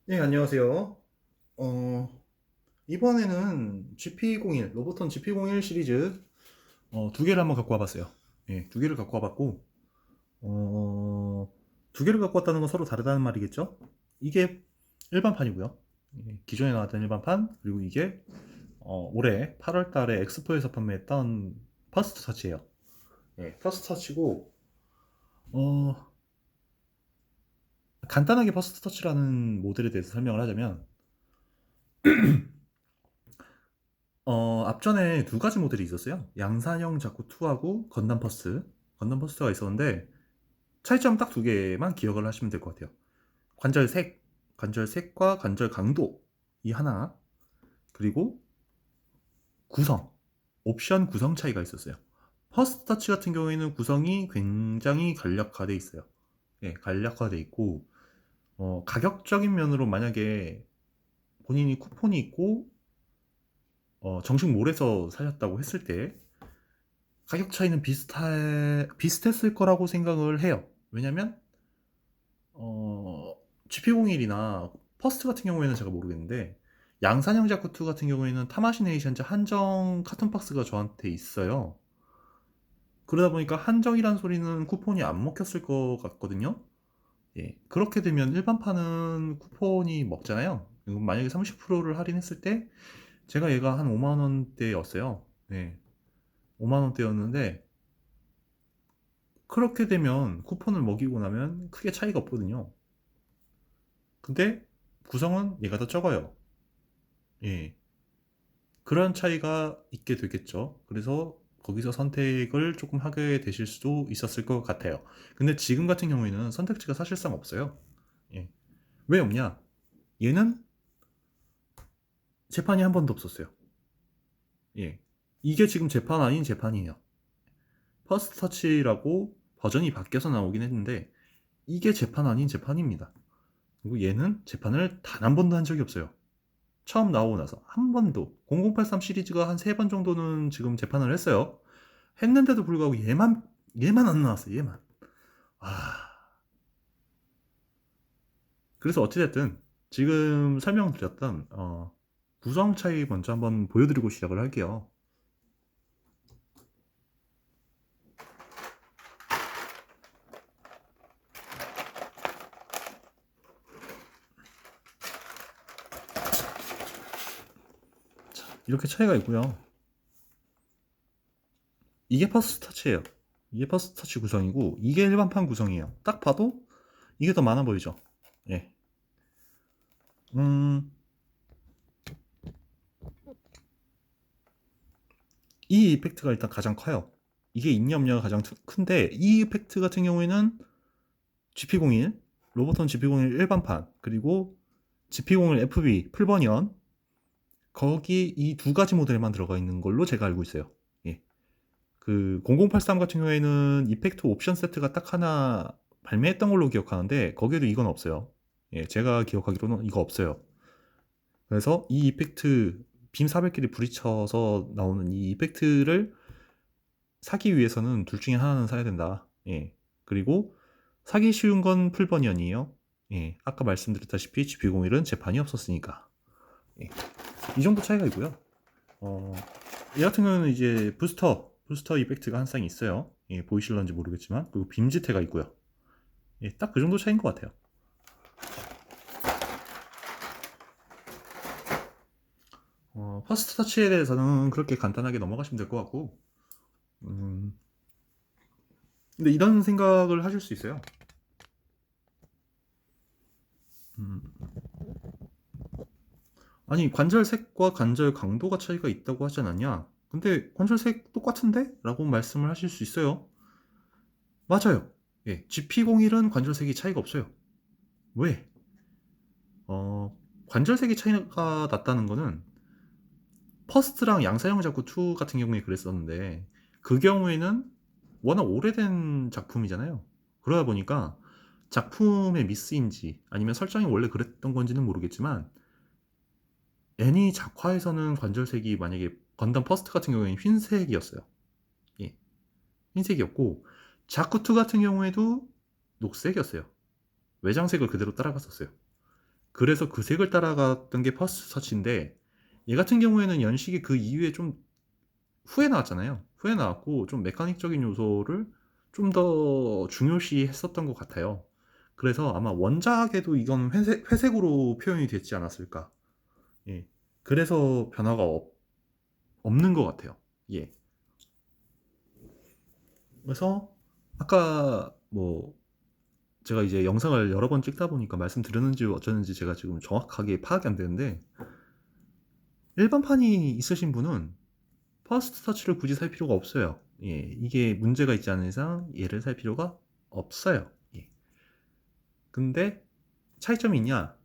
네, 안녕하세요. 이번에는 GP01, 로보톤 GP01 시리즈 두 개를 한번 갖고 와봤어요. 예, 두 개를 갖고 와봤고, 어, 두 개를 갖고 왔다는 건 서로 다르다는 말이겠죠? 이게 일반판이고요. 예, 기존에 나왔던 일반판, 그리고 이게 올해 8월 달에 엑스포에서 판매했던 퍼스트 터치예요. 예, 퍼스트 터치고, 어, 간단하게 퍼스트 터치라는 모델에 대해서 설명을 하자면, 앞전에 두 가지 모델이 있었어요. 양산형 자쿠 2하고 건담 퍼스트. 건담 퍼스트가 있었는데, 차이점 딱 두 개만 기억을 하시면 될 것 같아요. 관절색과 관절 강도, 이 하나, 그리고 구성, 옵션 구성 차이가 있었어요. 퍼스트 터치 같은 경우에는 구성이 굉장히 간략화되어 있어요. 예, 간략화되어 있고, 가격적인 면으로 만약에 본인이 쿠폰이 있고, 정식 몰에서 사셨다고 했을 때, 가격 차이는 비슷했을 거라고 생각을 해요. 왜냐면, GP01이나 퍼스트 같은 경우에는 제가 모르겠는데, 양산형 자쿠2 같은 경우에는 타마시네이션즈 한정 카톤 박스가 저한테 있어요. 그러다 보니까 한정이란 소리는 쿠폰이 안 먹혔을 것 같거든요. 예, 그렇게 되면 일반판은 쿠폰이 먹잖아요. 만약에 30%를 할인했을 때, 제가 얘가 한 5만 원대였어요. 네, 5만 원대였는데, 그렇게 되면 쿠폰을 먹이고 나면 크게 차이가 없거든요. 근데 구성은 얘가 더 적어요. 예. 그런 차이가 있게 되겠죠. 그래서 거기서 선택을 조금 하게 되실 수도 있었을 것 같아요. 근데 지금 같은 경우에는 선택지가 사실상 없어요. 예. 왜 없냐? 얘는 재판이 한 번도 없었어요. 예. 이게 지금 재판 아닌 재판이에요. 퍼스트 터치라고 버전이 바뀌어서 나오긴 했는데 이게 재판 아닌 재판입니다. 그리고 얘는 재판을 단 한 번도 한 적이 없어요. 처음 나오고 나서 한 번도 0083 시리즈가 한 세 번 정도는 지금 재판을 했어요. 했는데도 불구하고 얘만 안 나왔어요. 얘만. 아. 그래서 어찌됐든 지금 설명드렸던 구성 차이 먼저 한번 보여드리고 시작을 할게요. 이렇게 차이가 있고요. 이게 퍼스트 터치예요. 이게 퍼스트 터치 구성이고 이게 일반판 구성이에요. 딱 봐도 이게 더 많아 보이죠? 예. 음, 이 이펙트가 일단 가장 커요. 이게 있냐 없냐가 가장 큰데 이 이펙트 같은 경우에는 GP01, 로보톤 GP01 일반판, 그리고 GP01 FB 풀버니언, 거기 이 두 가지 모델만 들어가 있는 걸로 제가 알고 있어요. 예. 그 0083 같은 경우에는 이펙트 옵션 세트가 딱 하나 발매했던 걸로 기억하는데 거기에도 이건 없어요. 예, 제가 기억하기로는 이거 없어요. 그래서 이 이펙트 빔 400개를 부딪혀서 나오는 이 이펙트를 사기 위해서는 둘 중에 하나는 사야 된다. 예. 그리고 사기 쉬운 건 풀버니언이에요. 예. 아까 말씀드렸다시피 GP01은 재판이 없었으니까. 예. 이 정도 차이가 있고요. 어, 얘 같은 경우는 이제 부스터 이펙트가 한 쌍 있어요. 예, 보이실런지 모르겠지만. 그리고 빔지태가 있고요. 예, 딱 그 정도 차이인 것 같아요. 퍼스트 터치에 대해서는 그렇게 간단하게 넘어가시면 될 것 같고, 음, 근데 이런 생각을 하실 수 있어요. 음, 아니, 관절색과 관절 강도가 차이가 있다고 하지 않았냐? 근데 관절색 똑같은데? 라고 말씀을 하실 수 있어요. 맞아요. 예, GP01은 관절색이 차이가 없어요. 왜? 관절색이 차이가 났다는 거는 퍼스트랑 양사형 자쿠 2 같은 경우에 그랬었는데 그 경우에는 워낙 오래된 작품이잖아요. 그러다 보니까 작품의 미스인지 아니면 설정이 원래 그랬던 건지는 모르겠지만 애니 작화에서는 관절색이 만약에 건담 퍼스트 같은 경우에는 흰색이었어요. 예, 흰색이었고 자쿠2 같은 경우에도 녹색이었어요. 외장색을 그대로 따라갔었어요. 그래서 그 색을 따라갔던 게 퍼스트 터치인데, 얘 같은 경우에는 연식이 그 이후에 좀 후에 나왔잖아요. 후에 나왔고 좀 메카닉적인 요소를 좀 더 중요시했었던 것 같아요. 그래서 아마 원작에도 이건 회색으로 표현이 됐지 않았을까. 예. 그래서 변화가 없는 것 같아요. 예. 그래서 아까 뭐 제가 이제 영상을 여러 번 찍다 보니까 말씀드렸는지 어쩌는지 제가 지금 정확하게 파악이 안 되는데, 일반판이 있으신 분은 퍼스트 터치를 굳이 살 필요가 없어요. 예, 이게 문제가 있지 않은 이상 얘를 살 필요가 없어요. 예. 근데 차이점이 있냐?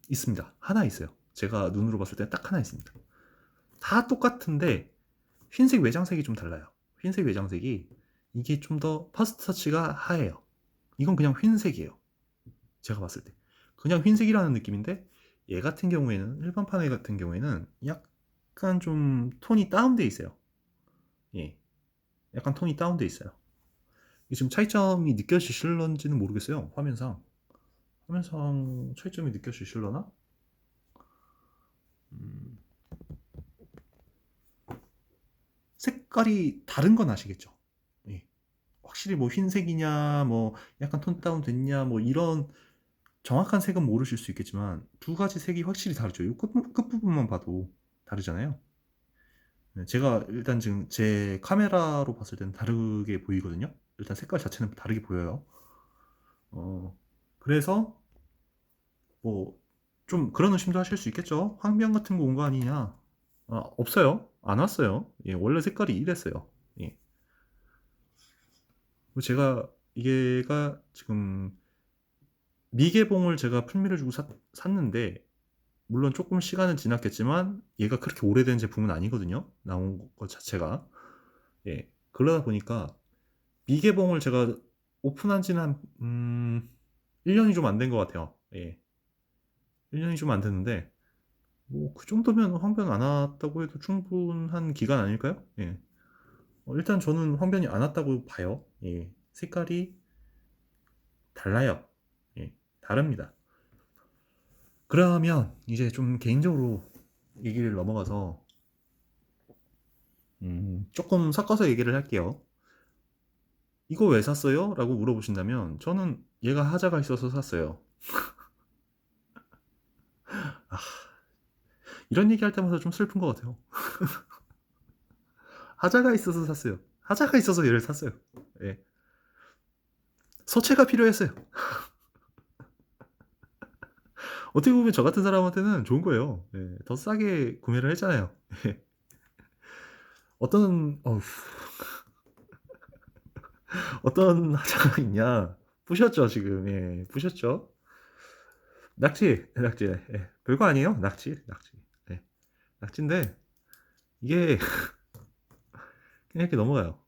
있습니다. 하나 있어요. 제가 눈으로 봤을 때 딱 하나 있습니다. 다 똑같은데 흰색 외장색이 좀 달라요. 흰색 외장색이 이게 좀 더 퍼스트 터치가 하얘요. 이건 그냥 흰색이에요. 제가 봤을 때 그냥 흰색이라는 느낌인데, 얘 같은 경우에는 일반판 애 같은 경우에는 약간 좀 톤이 다운돼 있어요. 예, 약간 톤이 다운돼 있어요. 이게 지금 차이점이 느껴지실런지는 모르겠어요. 화면상 차이점이 느껴지실려나? 음, 색깔이 다른 건 아시겠죠? 예. 확실히 뭐 흰색이냐, 뭐 약간 톤 다운 됐냐, 뭐 이런 정확한 색은 모르실 수 있겠지만 두 가지 색이 확실히 다르죠. 이 끝부분만 봐도 다르잖아요. 네, 제가 일단 지금 제 카메라로 봤을 때는 다르게 보이거든요. 일단 색깔 자체는 다르게 보여요. 그래서 뭐 좀 그런 의심도 하실 수 있겠죠. 황변 같은 거 온 거 아니냐? 없어요. 안 왔어요. 예, 원래 색깔이 이랬어요. 예. 그리고 제가 이게가 지금 미개봉을 제가 풀미를 주고 샀는데, 물론 조금 시간은 지났겠지만 얘가 그렇게 오래된 제품은 아니거든요. 나온 것 자체가. 예. 그러다 보니까 미개봉을 제가 오픈한 지는 한 1년이 좀 안 된 것 같아요. 예. 1년이 좀 안 됐는데 뭐 그 정도면 황변 안 왔다고 해도 충분한 기간 아닐까요? 예. 일단 저는 황변이 안 왔다고 봐요. 예. 색깔이 달라요. 예. 다릅니다. 그러면 이제 좀 개인적으로 얘기를 넘어가서 조금 섞어서 얘기를 할게요. 이거 왜 샀어요? 라고 물어보신다면 저는 얘가 하자가 있어서 샀어요. 아, 이런 얘기 할 때마다 좀 슬픈 것 같아요. 하자가 있어서 샀어요. 하자가 있어서 얘를 샀어요. 예. 소체가 필요했어요. 어떻게 보면 저 같은 사람한테는 좋은 거예요. 예. 더 싸게 구매를 했잖아요. 예. 어떤 어떤 하자가 있냐? 부셨죠 지금. 예. 부셨죠? 낙지. 예. 별거 아니에요. 낙지. 예. 낙지인데 이게 그냥 이렇게 넘어가요.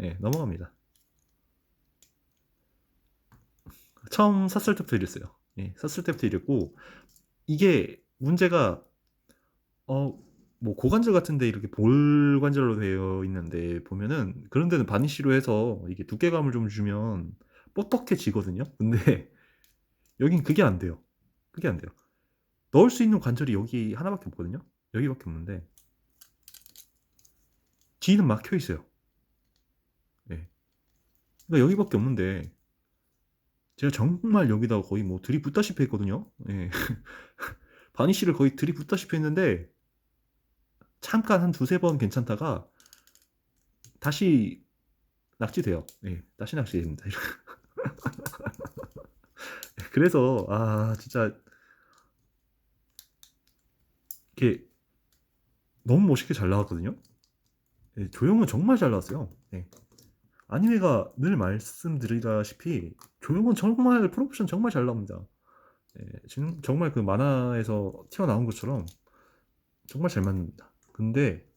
예, 넘어갑니다. 처음 샀을 때부터 이랬어요. 예, 샀을 때부터 이랬고, 이게 문제가 뭐 고관절 같은데 이렇게 볼 관절로 되어 있는데 보면은 그런 데는 바니쉬로 해서 이게 두께감을 좀 주면 뻑뻑해지거든요. 근데 여긴 그게 안 돼요. 그게 안 돼요. 넣을 수 있는 관절이 여기 하나밖에 없거든요. 여기밖에 없는데 뒤는 막혀 있어요. 예. 그러니까 여기밖에 없는데 제가 정말 여기다가 거의 뭐 들이붓다시피 했거든요. 예. 바니쉬를 거의 들이붓다시피 했는데 잠깐 한 두세 번 괜찮다가 다시 낙지돼요. 예, 다시 낙지됩니다. 그래서 진짜 이렇게 너무 멋있게 잘 나왔거든요. 예, 조형은 정말 잘 나왔어요. 예. 아니메가 늘 말씀드리다시피 조형은 정말 프로포션 정말 잘 나옵니다. 예, 지금 정말 그 만화에서 튀어나온 것처럼 정말 잘 맞습니다. 근데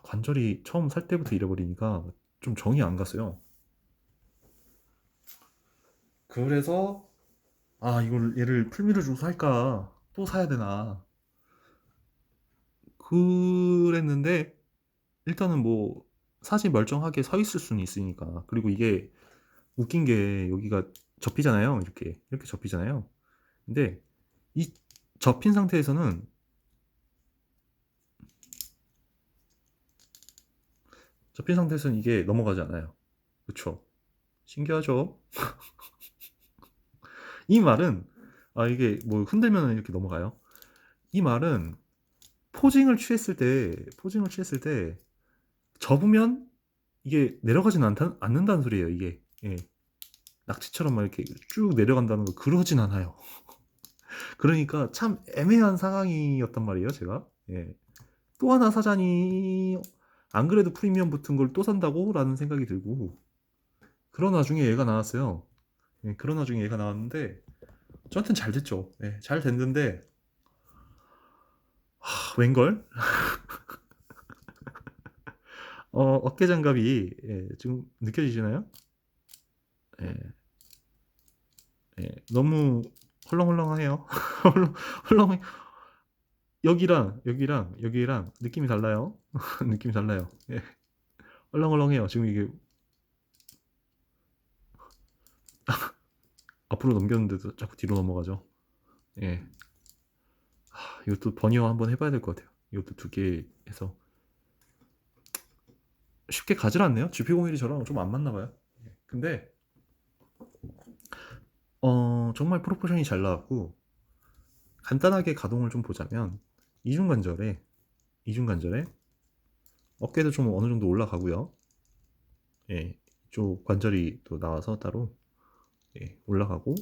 관절이 처음 살 때부터 잃어버리니까 좀 정이 안 갔어요. 그래서 이걸 얘를 풀미를 주고 살까 또 사야 되나 그랬는데, 일단은 뭐 사지 멀쩡하게 서 있을 수는 있으니까. 그리고 이게 웃긴 게 여기가 접히잖아요. 이렇게 접히잖아요. 근데 이 접힌 상태에서는 이게 넘어가지 않아요. 그쵸? 신기하죠? 이 말은 이게 뭐 흔들면 이렇게 넘어가요. 이 말은 포징을 취했을 때 접으면 이게 내려가진 않는다는 소리예요. 이게 낙지처럼 막 이렇게 쭉 내려간다는 거 그러진 않아요. 그러니까 참 애매한 상황이었단 말이에요. 제가 또 하나 사자니 안 그래도 프리미엄 붙은 걸 또 산다고? 라는 생각이 들고 그런 와중에 얘가 나왔어요. 그런 와중에 얘가 나왔는데 저한테는 잘 됐죠. 잘 됐는데 웬걸? 어깨 장갑이 지금 느껴지시나요? 예, 너무 헐렁헐렁해요. 헐렁 여기랑 느낌이 달라요. 느낌이 달라요. 헐렁헐렁해요. 지금 이게 앞으로 넘겼는데도 자꾸 뒤로 넘어가죠. 예. 이것도 버니어 한번 해봐야 될 것 같아요. 이것도 2개 해서 쉽게 가질 않네요. GP01이 저랑 좀 안 맞나 봐요. 근데 정말 프로포션이 잘 나왔고 간단하게 가동을 좀 보자면 이중관절에 어깨도 좀 어느 정도 올라가고요. 이쪽 관절이 또 나와서 따로 올라가고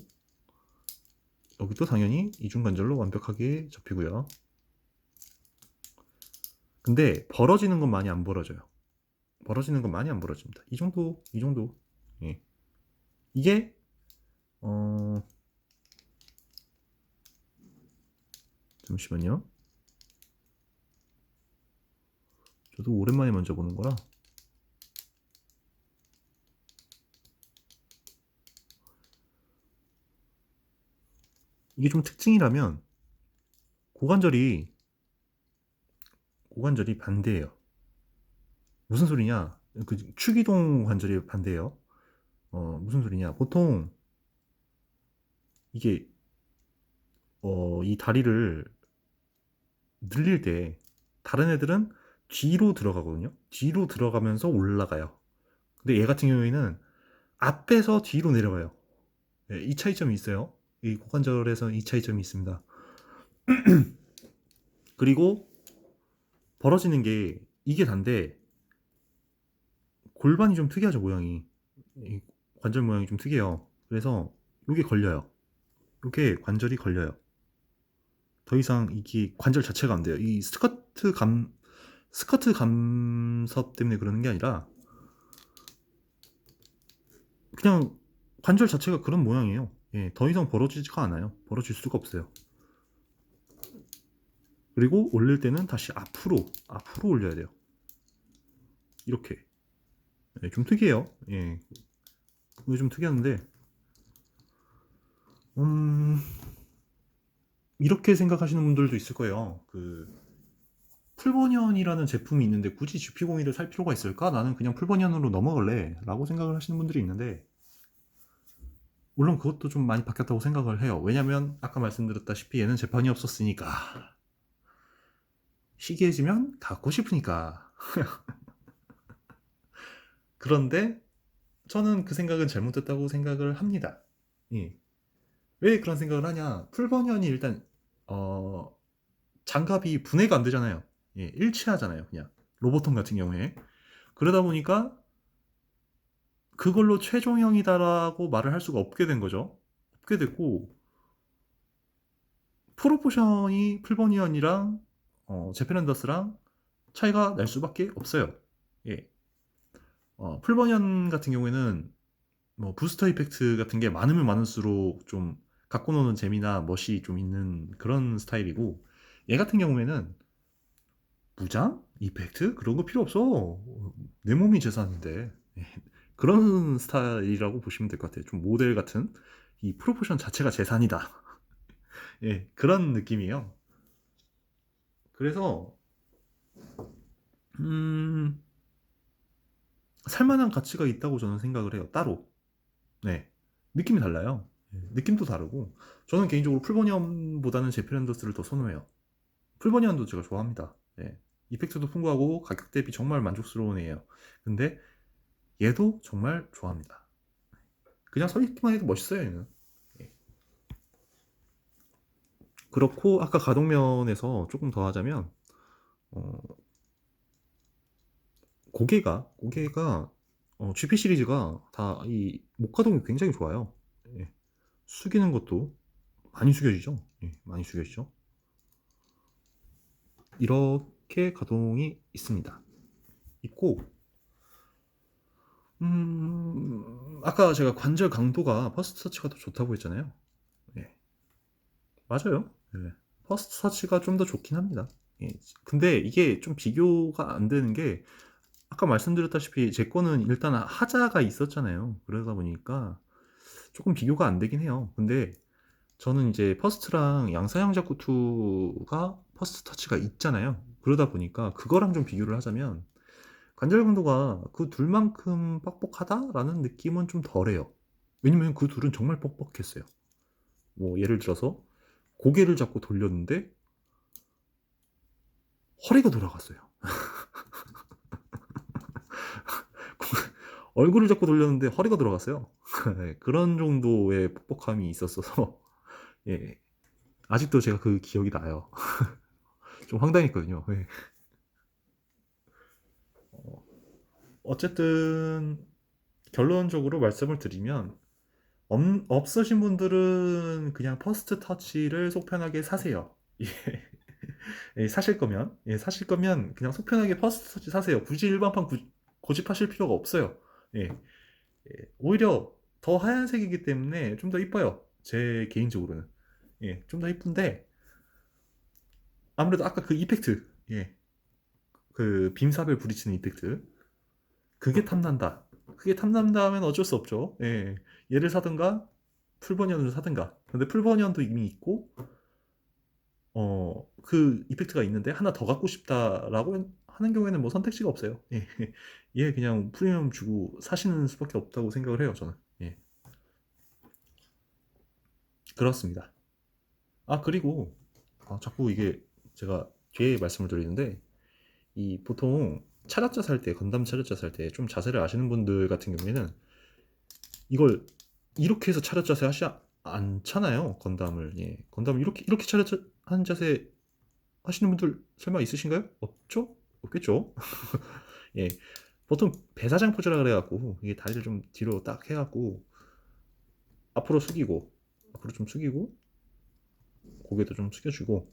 여기도 당연히 이중관절로 완벽하게 접히고요. 근데 벌어지는 건 많이 안 벌어져요. 이 정도. 이게 잠시만요. 저도 오랜만에 만져보는 거라 이게 좀 특징이라면 고관절이 반대예요. 무슨 소리냐? 그 축이동 관절이 반대예요. 무슨 소리냐? 보통 이게 이 다리를 늘릴 때 다른 애들은 뒤로 들어가거든요. 뒤로 들어가면서 올라가요. 근데 얘 같은 경우에는 앞에서 뒤로 내려가요. 이 차이점이 있어요. 이 고관절에서 이 차이점이 있습니다. 그리고 벌어지는 게 이게 단데 골반이 좀 특이하죠, 모양이. 이 관절 모양이 좀 특이해요. 그래서 이게 걸려요. 이게 관절이 걸려요. 더 이상 이게 관절 자체가 안 돼요. 이 스커트 감섭 때문에 그러는 게 아니라 그냥 관절 자체가 그런 모양이에요. 더 이상 벌어지지가 않아요. 벌어질 수가 없어요. 그리고 올릴 때는 다시 앞으로 올려야 돼요. 이렇게. 좀 특이해요. 이게 좀 특이한데, 이렇게 생각하시는 분들도 있을 거예요. 풀버니언이라는 제품이 있는데 굳이 GP01을 살 필요가 있을까? 나는 그냥 풀버니언으로 넘어갈래. 라고 생각을 하시는 분들이 있는데, 물론 그것도 좀 많이 바뀌었다고 생각을 해요. 왜냐면 아까 말씀드렸다시피 얘는 재판이 없었으니까. 희귀해지면 갖고 싶으니까. 그런데 저는 그 생각은 잘못됐다고 생각을 합니다. 예. 왜 그런 생각을 하냐? 풀버니언이 일단 장갑이 분해가 안 되잖아요. 일치하잖아요. 그냥 로보톤 같은 경우에. 그러다 보니까 그걸로 최종형이다라고 말을 할 수가 없게 된 거죠. 없게 됐고 프로포션이 풀버니언이랑 제페란더스랑 차이가 날 수밖에 없어요. 예. 풀버니언 같은 경우에는 뭐 부스터 이펙트 같은 게 많으면 많을수록 좀 갖고 노는 재미나 멋이 좀 있는 그런 스타일이고 얘 같은 경우에는 무장? 이펙트? 그런 거 필요 없어. 내 몸이 재산인데. 그런 스타일이라고 보시면 될 것 같아요. 좀 모델 같은 이 프로포션 자체가 재산이다. 그런 느낌이에요. 그래서 살만한 가치가 있다고 저는 생각을 해요. 따로. 느낌이 달라요. 느낌도 다르고 저는 개인적으로 풀버니언보다는 제필랜더스를 더 선호해요. 풀버니언도 제가 좋아합니다. 예. 이펙트도 풍부하고 가격 대비 정말 만족스러운 애예요. 근데 얘도 정말 좋아합니다. 그냥 서 있기만 해도 멋있어요, 얘는. 예. 그렇고 아까 가동면에서 조금 더 하자면 어, 고개가 GP 시리즈가 다 이 목가동이 굉장히 좋아요. 예. 숙이는 것도 많이 숙여지죠. 예, 많이 숙여지죠. 이렇게 가동이 있습니다. 있고 아까 제가 관절 강도가 퍼스트 터치가 더 좋다고 했잖아요. 예, 맞아요. 예, 퍼스트 터치가 좀 더 좋긴 합니다. 예, 근데 이게 좀 비교가 안 되는 게 아까 말씀드렸다시피 제 거는 일단 하자가 있었잖아요. 그러다 보니까 조금 비교가 안 되긴 해요. 근데 저는 이제 퍼스트랑 양사양자쿠투가 퍼스트 터치가 있잖아요. 그러다 보니까 그거랑 좀 비교를 하자면 관절 강도가 그 둘만큼 뻑뻑하다라는 느낌은 좀 덜해요. 왜냐면 그 둘은 정말 뻑뻑했어요. 뭐 예를 들어서 고개를 잡고 돌렸는데 허리가 돌아갔어요. 얼굴을 잡고 돌렸는데 허리가 돌아갔어요. 네, 그런 정도의 뻑뻑함이 있었어서 예, 아직도 제가 그 기억이 나요. 좀 황당했거든요. 예. 어쨌든 결론적으로 말씀을 드리면 없으신 분들은 그냥 퍼스트 터치를 속 편하게 사세요. 예. 예, 사실 거면 그냥 속 편하게 퍼스트 터치 사세요. 굳이 일반판 고집하실 필요가 없어요. 예. 오히려 더 하얀색이기 때문에 좀 더 이뻐요. 제 개인적으로는. 예, 좀 더 이쁜데 아무래도 아까 그 이펙트, 예, 그 빔삽을 부딪히는 이펙트, 그게 탐난다. 그게 탐난다 하면 어쩔 수 없죠. 예, 얘를 사든가 풀버니언을 사든가. 근데 풀버니언도 이미 있고 그 이펙트가 있는데 하나 더 갖고 싶다라고 하는 경우에는 뭐 선택지가 없어요. 예, 얘 그냥 프리미엄 주고 사시는 수밖에 없다고 생각을 해요, 저는. 예, 그렇습니다. 아, 그리고 자꾸 이게 제가 뒤에 말씀을 드리는데 이 보통 차량자 살 때, 건담 차량자 살 때 좀 자세를 아시는 분들 같은 경우에는 이걸 이렇게 해서 차렷 자세 하시 않잖아요. 건담을. 예. 건담을 이렇게 차렷 하는 자세 하시는 분들 설마 있으신가요? 없죠? 없겠죠? 예. 보통 배사장 포즈라 그래갖고 이게 다리를 좀 뒤로 딱 해갖고 앞으로 숙이고 앞으로 좀 숙이고 고개도 좀 숙여주고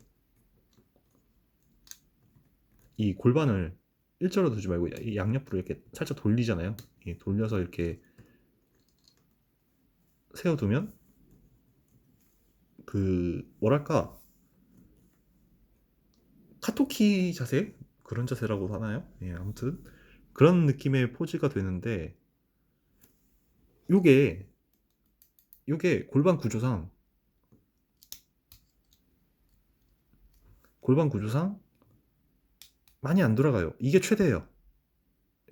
이 골반을 일자로 두지 말고 이 양옆으로 이렇게 살짝 돌리잖아요. 예, 돌려서 이렇게 세워두면 그 뭐랄까 카토키 자세? 그런 자세라고 하나요? 예, 아무튼 그런 느낌의 포즈가 되는데 요게 요게 골반 구조상 많이 안 돌아가요. 이게 최대예요.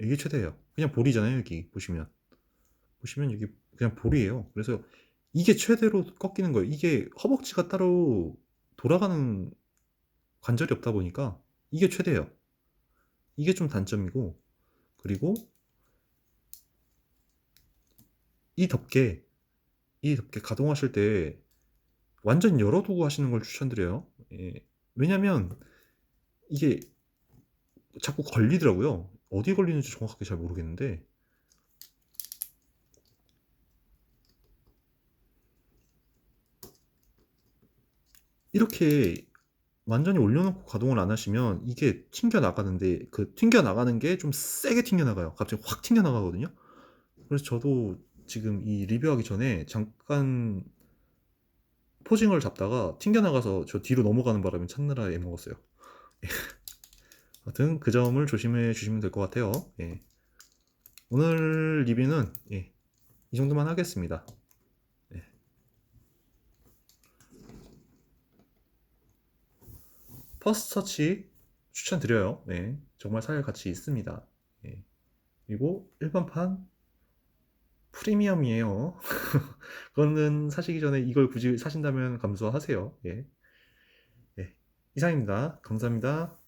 이게 최대예요. 그냥 볼이잖아요. 여기 보시면 여기 그냥 볼이에요. 그래서 이게 최대로 꺾이는 거예요. 이게 허벅지가 따로 돌아가는 관절이 없다 보니까 이게 최대예요. 이게 좀 단점이고 그리고 이 덮개 이 덮개 가동하실 때 완전 열어두고 하시는 걸 추천드려요. 예. 왜냐면 이게 자꾸 걸리더라고요. 어디에 걸리는지 정확하게 잘 모르겠는데 이렇게 완전히 올려놓고 가동을 안 하시면 이게 튕겨 나가는데 그 튕겨 나가는 게 좀 세게 튕겨 나가요. 갑자기 확 튕겨 나가거든요. 그래서 저도 지금 이 리뷰하기 전에 잠깐 포징을 잡다가 튕겨 나가서 저 뒤로 넘어가는 바람에 찾느라 애먹었어요. 하여튼 그 점을 조심해 주시면 될 것 같아요. 예. 오늘 리뷰는 예, 이 정도만 하겠습니다. 예. 퍼스트 터치 추천드려요. 네, 정말 살 가치 있습니다. 예. 그리고 일반판 프리미엄이에요. 그거는 사시기 전에 이걸 굳이 사신다면 감수하세요. 예. 예. 이상입니다. 감사합니다.